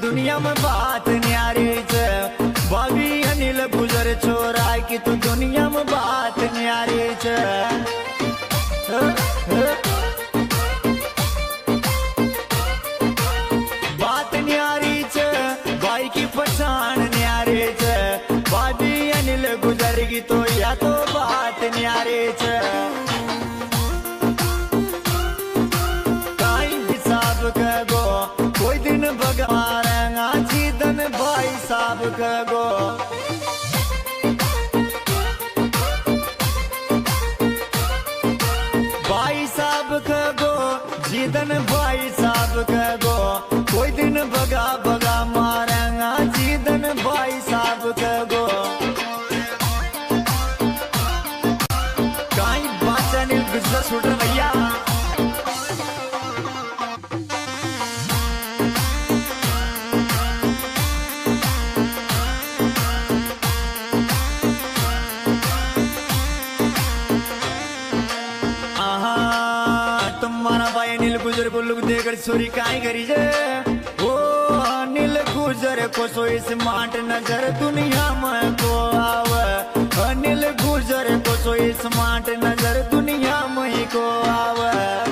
दुनिया में बात न्यारी छे भाभी अनिल गुजर छोरा की तो दुनिया में बात न्यारी छे। बात न्यारी छे भाई की पहचान न्यारी छे भाभी अनिल गुजर की तो या तो बात न्यारी छे। गो कोई दिन भगवान जीदन भाई साहब गो भाई साहब गो जीदन भाई साहब गो कोई दिन भगा भगा मारेगा जीदन भाई साहब गो कहीं बाचन गुजर छूट भैया। तुम्हारा भाई अनिल गुजर को लुक देकर छोरी काई करी जे ओ अनिल गुजर को सोई स्मार्ट नजर दुनिया में को आवे अनिल गुजर को सोई स्मार्ट नजर दुनिया में को आवे।